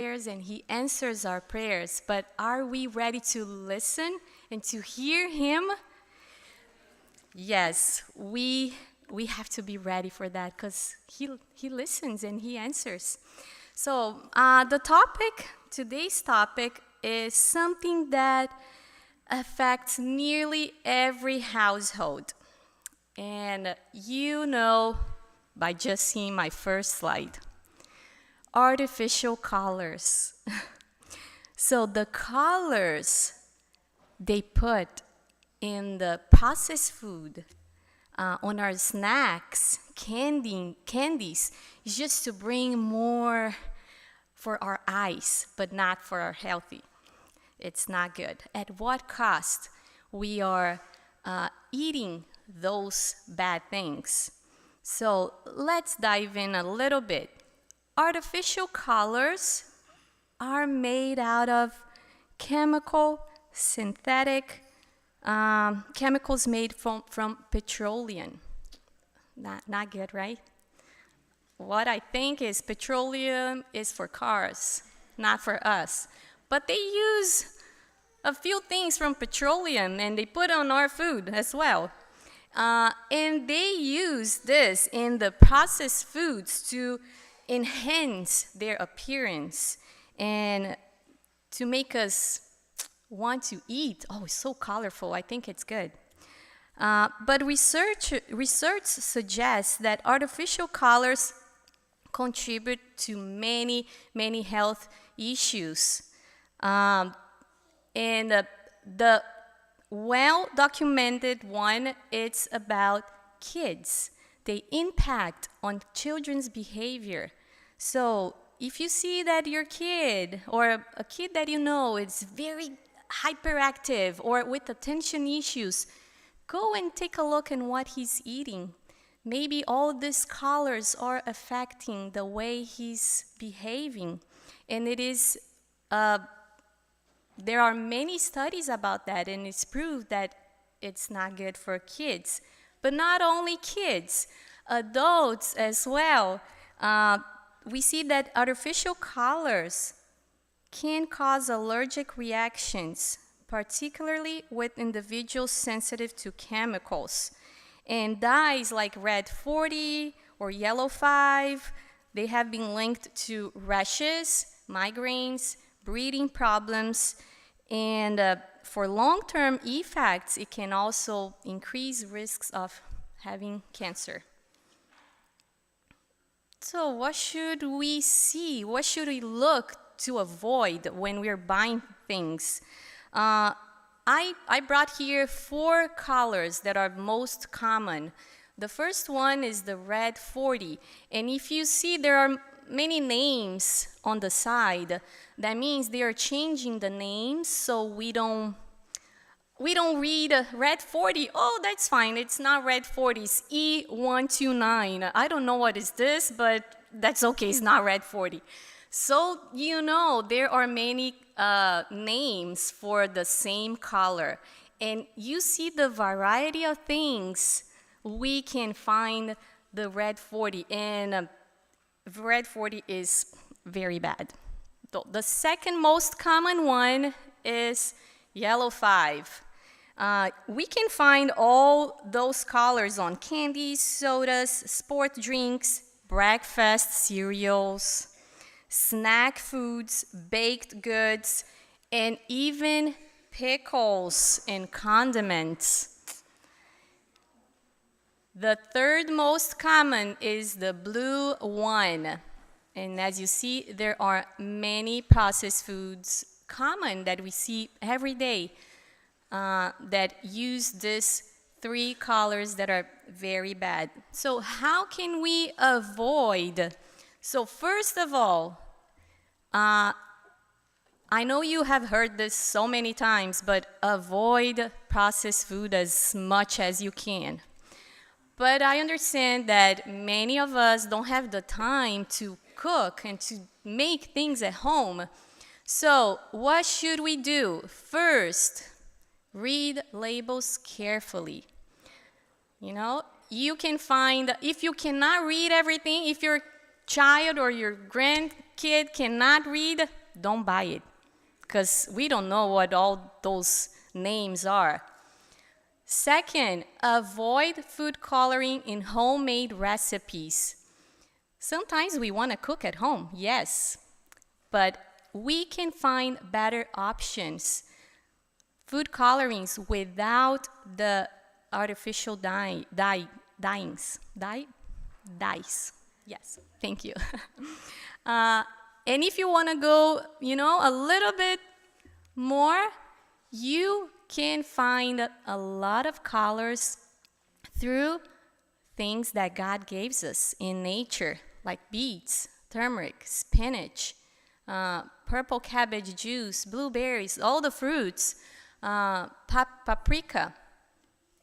prayers and He answers our prayers, but are we ready to listen and to hear Him? Yes, we have to be ready for that because he listens and He answers. So today's topic is something that affects nearly every household. And you know by just seeing my first slide, artificial colors. So the colors they put in the processed food, on our snacks, candies, is just to bring more for our eyes, but not for our healthy. It's not good. At what cost we are eating those bad things? So let's dive in a little bit. Artificial colors are made out of synthetic chemicals made from petroleum. Not good, right? What I think is petroleum is for cars, not for us. But they use a few things from petroleum and they put on our food as well. And they use this in the processed foods to enhance their appearance and to make us want to eat. Oh, it's so colorful. I think it's good. But research suggests that artificial colors contribute to many health issues. And the well-documented one, it's about kids. They impact on children's behavior. So if you see that your kid or a kid that you know is very hyperactive or with attention issues, go and take a look at what he's eating. Maybe all these colors are affecting the way he's behaving. And it is, there are many studies about that, and it's proved that it's not good for kids. But not only kids, adults as well. We see that artificial colors can cause allergic reactions, particularly with individuals sensitive to chemicals. And dyes like red 40 or yellow 5, they have been linked to rashes, migraines, breathing problems, and for long-term effects, it can also increase risks of having cancer. So what should we see? What should we look to avoid when we're buying things? I brought here 4 colors that are most common. The first one is the red 40. And if you see there are many names on the side, that means they are changing the names so we don't read red 40. Oh, that's fine. It's not red 40. It's E129. I don't know what is this, but that's okay. It's not red 40. So, you know, there are many names for the same color. And you see the variety of things we can find the red 40. And red 40 is very bad. The second most common one is yellow 5. We can find all those colors on candies, sodas, sport drinks, breakfast cereals, snack foods, baked goods, and even pickles and condiments. The third most common is the blue 1. And as you see, there are many processed foods common that we see every day that use these 3 colors that are very bad. So how can we avoid? So first of all, I know you have heard this so many times, but avoid processed food as much as you can. But I understand that many of us don't have the time to cook and to make things at home. So what should we do? First, read labels carefully. You know, you can find, if you cannot read everything, if your child or your grandkid cannot read, don't buy it, because we don't know what all those names are. Second, avoid food coloring in homemade recipes. Sometimes we want to cook at home, yes, but we can find better options. Food colorings without the artificial dyes. Yes, thank you. And if you want to go, a little bit more, you can find a lot of colors through things that God gives us in nature, like beets, turmeric, spinach, purple cabbage juice, blueberries, all the fruits, paprika.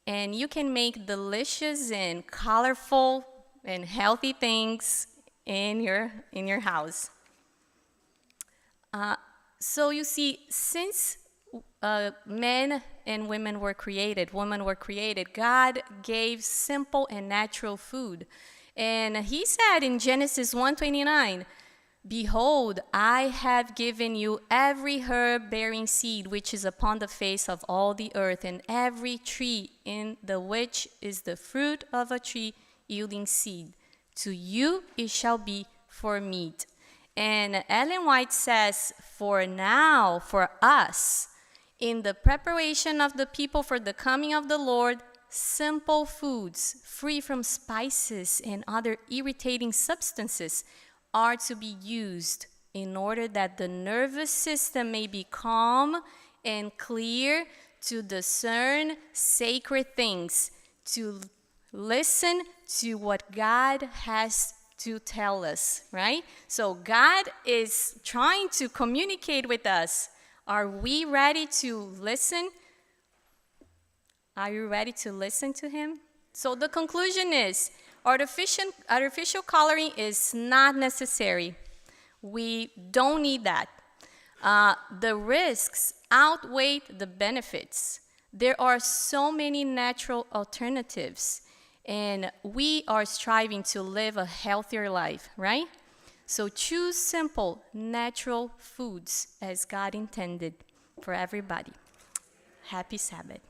And you can make delicious and colorful and healthy things in your house. So you see, since men and women were created, God gave simple and natural food. And he said in Genesis 1:29, "Behold, I have given you every herb bearing seed which is upon the face of all the earth, and every tree in the which is the fruit of a tree yielding seed. To you it shall be for meat." And Ellen White says, "For now, for us, in the preparation of the people for the coming of the Lord, simple foods, free from spices and other irritating substances, are to be used in order that the nervous system may be calm and clear to discern sacred things, to listen to what God has to tell us," right? So God is trying to communicate with us. Are we ready to listen? Are you ready to listen to him? So the conclusion is, artificial coloring is not necessary. We don't need that. The risks outweigh the benefits. There are so many natural alternatives, and we are striving to live a healthier life, right? So choose simple, natural foods as God intended for everybody. Happy Sabbath.